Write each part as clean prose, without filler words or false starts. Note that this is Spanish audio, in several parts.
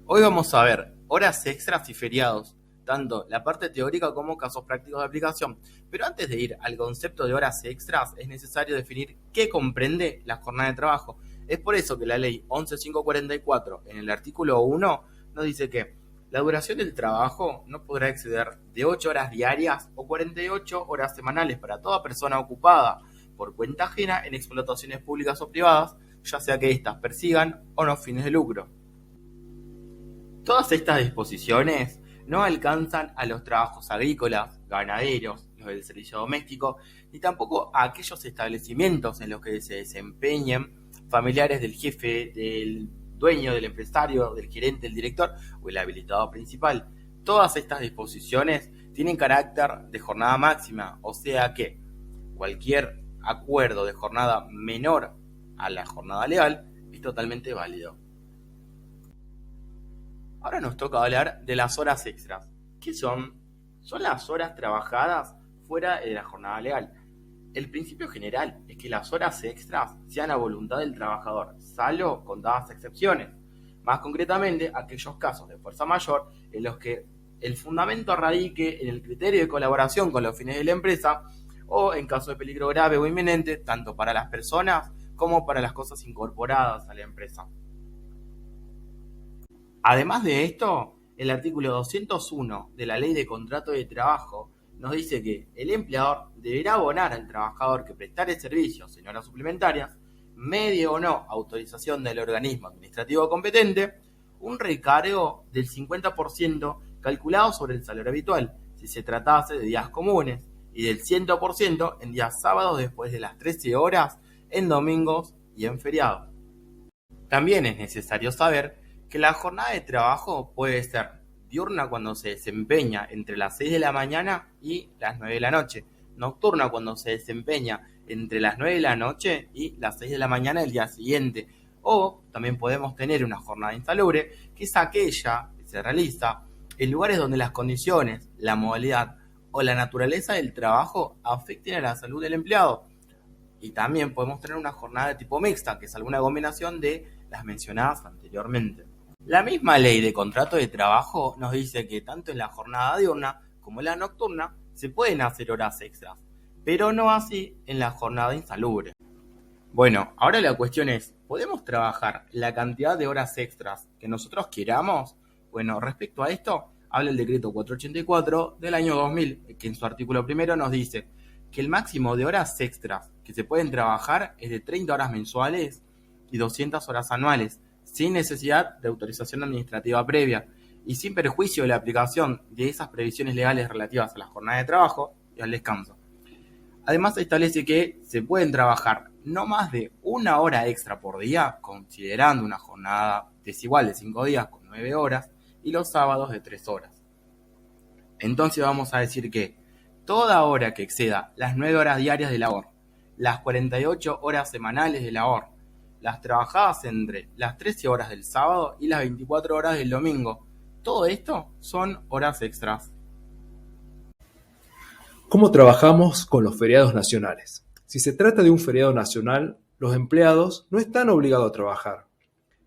Hoy vamos a ver horas extras y feriados, tanto la parte teórica como casos prácticos de aplicación. Pero antes de ir al concepto de horas extras, es necesario definir qué comprende la jornada de trabajo. Es por eso que la ley 11.544, en el artículo 1, nos dice que la duración del trabajo no podrá exceder de 8 horas diarias o 48 horas semanales para toda persona ocupada por cuenta ajena en explotaciones públicas o privadas, ya sea que éstas persigan o no fines de lucro. Todas estas disposiciones no alcanzan a los trabajos agrícolas, ganaderos, los del servicio doméstico, ni tampoco a aquellos establecimientos en los que se desempeñen familiares del jefe, del dueño, del empresario, del gerente, del director o el habilitado principal. Todas estas disposiciones tienen carácter de jornada máxima, o sea que cualquier acuerdo de jornada menor a la jornada legal es totalmente válido. Ahora nos toca hablar de las horas extras. ¿Qué son? Son las horas trabajadas fuera de la jornada legal. El principio general es que las horas extras sean a voluntad del trabajador, salvo contadas excepciones. Más concretamente, aquellos casos de fuerza mayor en los que el fundamento radique en el criterio de colaboración con los fines de la empresa o en caso de peligro grave o inminente, tanto para las personas como para las cosas incorporadas a la empresa. Además de esto, el artículo 201 de la Ley de Contrato de Trabajo nos dice que el empleador deberá abonar al trabajador que prestare servicios en horas suplementarias, medie o no autorización del organismo administrativo competente, un recargo del 50% calculado sobre el salario habitual, si se tratase de días comunes, y del 100% en días sábados después de las 13 horas, en domingos y en feriados. También es necesario saber que la jornada de trabajo puede ser diurna cuando se desempeña entre las 6 de la mañana y las 9 de la noche, nocturna cuando se desempeña entre las 9 de la noche y las 6 de la mañana del día siguiente, o también podemos tener una jornada insalubre, que es aquella que se realiza en lugares donde las condiciones, la modalidad o la naturaleza del trabajo afecten a la salud del empleado. Y también podemos tener una jornada de tipo mixta, que es alguna combinación de las mencionadas anteriormente. La misma ley de contrato de trabajo nos dice que tanto en la jornada diurna como en la nocturna se pueden hacer horas extras, pero no así en la jornada insalubre. Bueno, ahora la cuestión es, ¿podemos trabajar la cantidad de horas extras que nosotros queramos? Bueno, respecto a esto, habla el decreto 484 del año 2000, que en su artículo primero nos dice que el máximo de horas extras que se pueden trabajar es de 30 horas mensuales y 200 horas anuales, sin necesidad de autorización administrativa previa y sin perjuicio de la aplicación de esas previsiones legales relativas a la jornada de trabajo y al descanso. Además, se establece que se pueden trabajar no más de una hora extra por día, considerando una jornada desigual de 5 días con 9 horas y los sábados de 3 horas. Entonces vamos a decir que toda hora que exceda las 9 horas diarias de labor, las 48 horas semanales de labor, las trabajadas entre las 13 horas del sábado y las 24 horas del domingo, todo esto son horas extras. ¿Cómo trabajamos con los feriados nacionales? Si se trata de un feriado nacional, los empleados no están obligados a trabajar,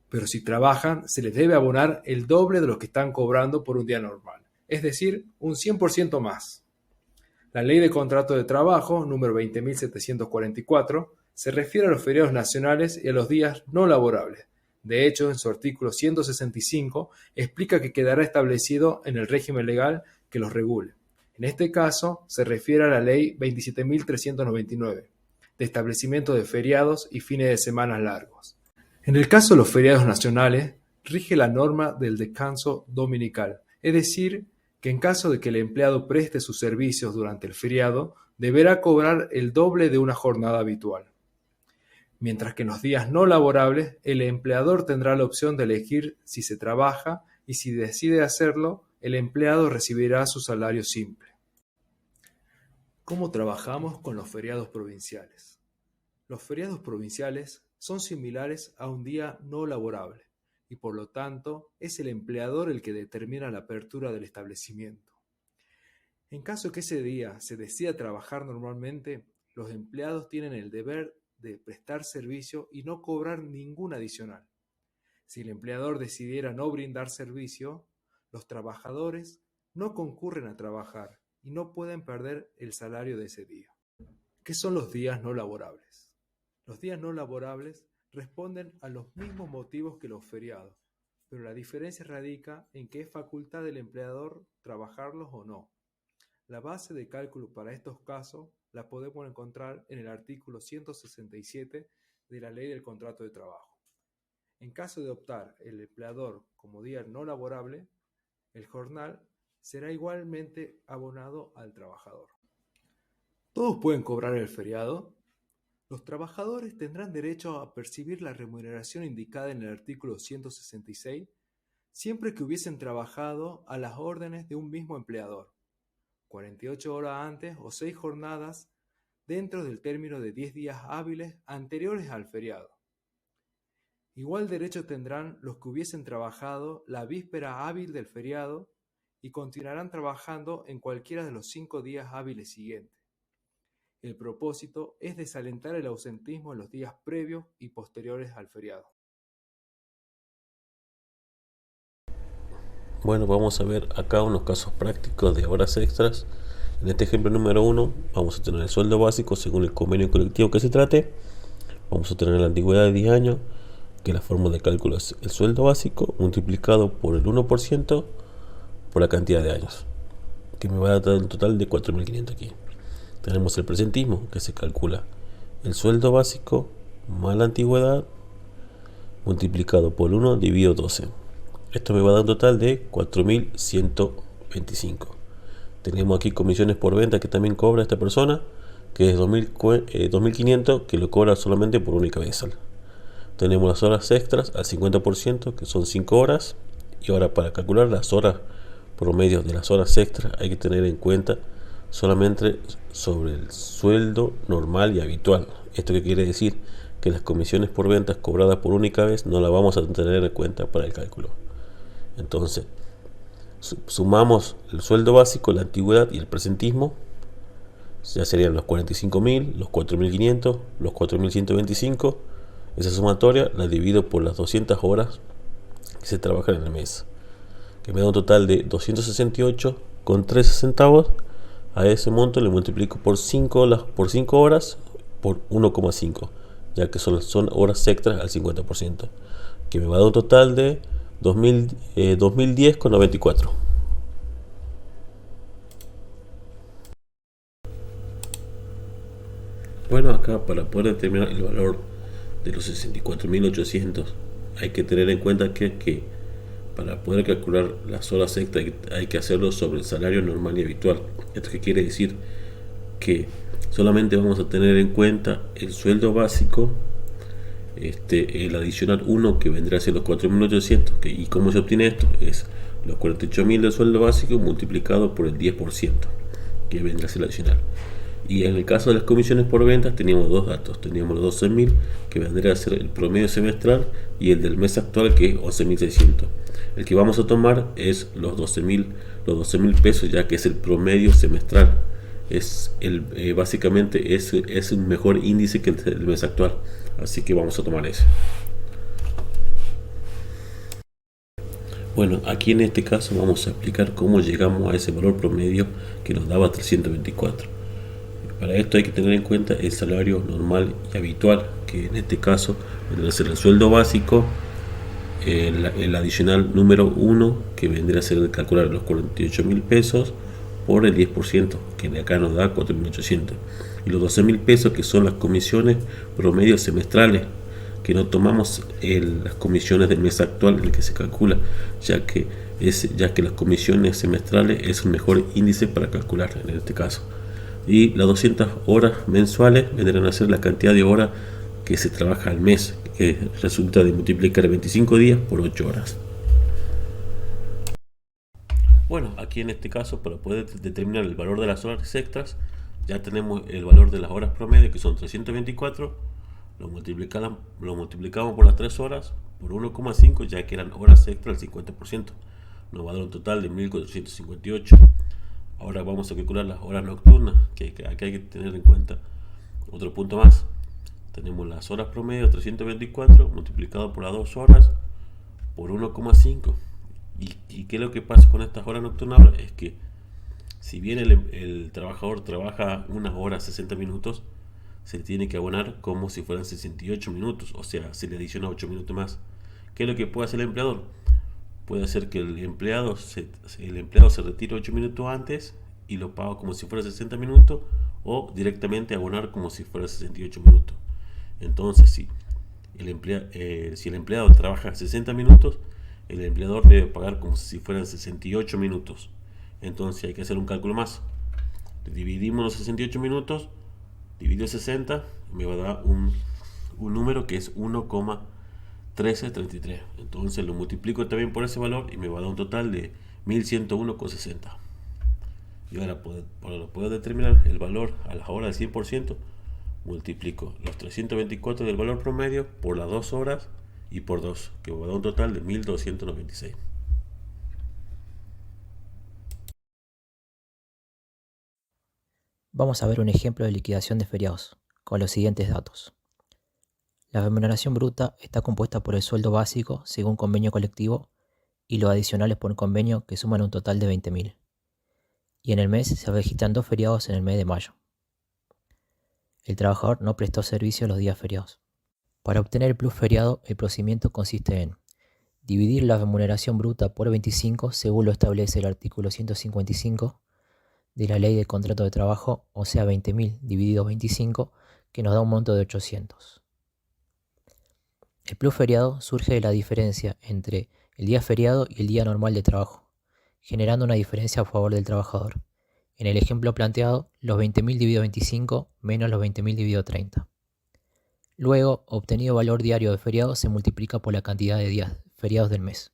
pero si trabajan, se les debe abonar el doble de lo que están cobrando por un día normal, es decir, un 100% más. La Ley de Contrato de Trabajo, número 20.744, se refiere a los feriados nacionales y a los días no laborables. De hecho, en su artículo 165 explica que quedará establecido en el régimen legal que los regule. En este caso, se refiere a la Ley 27.399, de establecimiento de feriados y fines de semana largos. En el caso de los feriados nacionales, rige la norma del descanso dominical, es decir, que en caso de que el empleado preste sus servicios durante el feriado, deberá cobrar el doble de una jornada habitual. Mientras que en los días no laborables, el empleador tendrá la opción de elegir si se trabaja y si decide hacerlo, el empleado recibirá su salario simple. ¿Cómo trabajamos con los feriados provinciales? Los feriados provinciales son similares a un día no laborable y por lo tanto es el empleador el que determina la apertura del establecimiento. En caso que ese día se decida trabajar normalmente, los empleados tienen el deber de prestar servicio y no cobrar ningún adicional. Si el empleador decidiera no brindar servicio, los trabajadores no concurren a trabajar y no pueden perder el salario de ese día. ¿Qué son los días no laborables? Los días no laborables responden a los mismos motivos que los feriados, pero la diferencia radica en que es facultad del empleador trabajarlos o no. La base de cálculo para estos casos la podemos encontrar en el artículo 167 de la Ley del Contrato de Trabajo. En caso de optar el empleador como día no laborable, el jornal será igualmente abonado al trabajador. ¿Todos pueden cobrar el feriado? Los trabajadores tendrán derecho a percibir la remuneración indicada en el artículo 166 siempre que hubiesen trabajado a las órdenes de un mismo empleador, 48 horas antes o 6 jornadas dentro del término de 10 días hábiles anteriores al feriado. Igual derecho tendrán los que hubiesen trabajado la víspera hábil del feriado y continuarán trabajando en cualquiera de los 5 días hábiles siguientes. El propósito es desalentar el ausentismo en los días previos y posteriores al feriado. Bueno, vamos a ver acá unos casos prácticos de horas extras. En este ejemplo número 1 vamos a tener el sueldo básico según el convenio colectivo que se trate. Vamos a tener la antigüedad de 10 años, que la forma de cálculo es el sueldo básico multiplicado por el 1% por la cantidad de años, que me va a dar un total de 4.500 aquí. Tenemos el presentismo, que se calcula el sueldo básico más la antigüedad multiplicado por 1 dividido 12. Esto me va a dar un total de 4.125. Tenemos aquí comisiones por venta que también cobra esta persona, que es 2.500, que lo cobra solamente por única vez. Tenemos las horas extras al 50%, que son 5 horas. Y ahora, para calcular las horas promedio de las horas extras, hay que tener en cuenta solamente sobre el sueldo normal y habitual. ¿Esto qué quiere decir? Que las comisiones por ventas cobradas por única vez no las vamos a tener en cuenta para el cálculo. Entonces, sumamos el sueldo básico, la antigüedad y el presentismo. Ya serían los 45.000, los 4.500, los 4.125. Esa sumatoria la divido por las 200 horas que se trabajan en el mes, que me da un total de 268,13 centavos. A ese monto le multiplico por 5 horas por 1,5, ya que son horas extras al 50%, que me va a dar un total de 2010,94. Bueno, acá para poder determinar el valor de los 64.800 hay que tener en cuenta que para poder calcular las horas extras hay que hacerlo sobre el salario normal y habitual. ¿Esto qué quiere decir? Que solamente vamos a tener en cuenta el sueldo básico, el adicional 1, que vendrá a ser los 4.800. ¿Y cómo se obtiene esto? Es los 48.000 del sueldo básico multiplicado por el 10%, que vendrá a ser el adicional. Y en el caso de las comisiones por ventas teníamos dos datos. Teníamos los 12.000, que vendría a ser el promedio semestral, y el del mes actual, que es 11.600. El que vamos a tomar es los 12.000 pesos, ya que es el promedio semestral. Básicamente es un mejor índice que el del mes actual. Así que vamos a tomar ese. Bueno, aquí en este caso vamos a explicar cómo llegamos a ese valor promedio que nos daba 324. Para esto hay que tener en cuenta el salario normal y habitual, que en este caso vendrá a ser el sueldo básico, el adicional número 1, que vendría a ser el calcular los 48.000 pesos por el 10%, que de acá nos da 4.800. Y los 12.000 pesos, que son las comisiones promedio semestrales, que no tomamos las comisiones del mes actual en el que se calcula, ya que las comisiones semestrales es un mejor índice para calcular en este caso. Y las 200 horas mensuales vendrán a ser la cantidad de horas que se trabaja al mes, que resulta de multiplicar 25 días por 8 horas. Bueno, aquí en este caso, para poder determinar el valor de las horas extras, ya tenemos el valor de las horas promedio, que son 324. Lo multiplicamos por las 3 horas por 1,5, ya que eran horas extras al 50%. Nos va a dar un total de 1.458. Ahora vamos a calcular las horas nocturnas, que aquí hay que tener en cuenta otro punto más. Tenemos las horas promedio 324 multiplicado por las 2 horas, por 1,5. ¿Y qué es lo que pasa con estas horas nocturnas? Es que si bien el trabajador trabaja 1 hora 60 minutos, se le tiene que abonar como si fueran 68 minutos, o sea, se le adiciona 8 minutos más. ¿Qué es lo que puede hacer el empleador? Puede hacer que el empleado se retire 8 minutos antes y lo paga como si fuera 60 minutos, o directamente abonar como si fuera 68 minutos. Entonces, si el empleado trabaja 60 minutos, el empleador debe pagar como si fueran 68 minutos. Entonces hay que hacer un cálculo más. Dividimos los 68 minutos, dividido 60, me va a dar un número que es 1,1333. Entonces lo multiplico también por ese valor y me va a dar un total de 1101,60. Y ahora, para poder determinar el valor a la hora del 100%, multiplico los 324 del valor promedio por las 2 horas y por 2, que me va a dar un total de 1296. Vamos a ver un ejemplo de liquidación de feriados, con los siguientes datos. La remuneración bruta está compuesta por el sueldo básico según convenio colectivo y los adicionales por convenio, que suman un total de 20.000. Y en el mes se registran 2 feriados en el mes de mayo. El trabajador no prestó servicio los días feriados. Para obtener el plus feriado, el procedimiento consiste en dividir la remuneración bruta por 25 según lo establece el artículo 155 de la Ley de Contrato de Trabajo, o sea 20.000 dividido 25, que nos da un monto de 800. El plus feriado surge de la diferencia entre el día feriado y el día normal de trabajo, generando una diferencia a favor del trabajador. En el ejemplo planteado, los 20.000 dividido 25 menos los 20.000 dividido 30. Luego, obtenido valor diario de feriado se multiplica por la cantidad de días feriados del mes.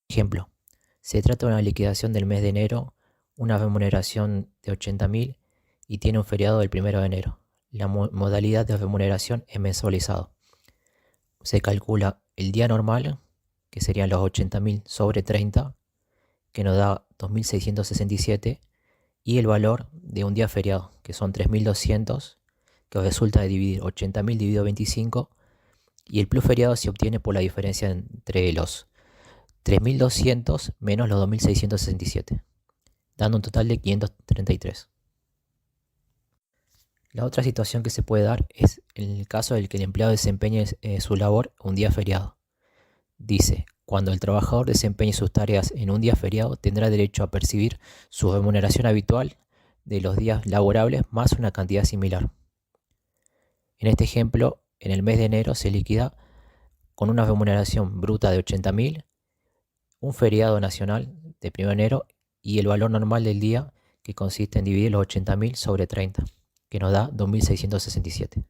Ejemplo, se trata de una liquidación del mes de enero, una remuneración de 80.000 y tiene un feriado del 1 de enero. La modalidad de remuneración es mensualizado. Se calcula el día normal, que serían los 80.000 sobre 30, que nos da 2.667, y el valor de un día feriado, que son 3.200, que resulta de dividir 80.000 dividido 25, y el plus feriado se obtiene por la diferencia entre los 3.200 menos los 2.667, dando un total de 533. La otra situación que se puede dar es en el caso del que el empleado desempeñe su labor un día feriado. Dice, cuando el trabajador desempeñe sus tareas en un día feriado, tendrá derecho a percibir su remuneración habitual de los días laborables más una cantidad similar. En este ejemplo, en el mes de enero se liquida con una remuneración bruta de 80.000, un feriado nacional de 1 de enero y el valor normal del día, que consiste en dividir los 80.000 sobre 30, que nos da 2.667.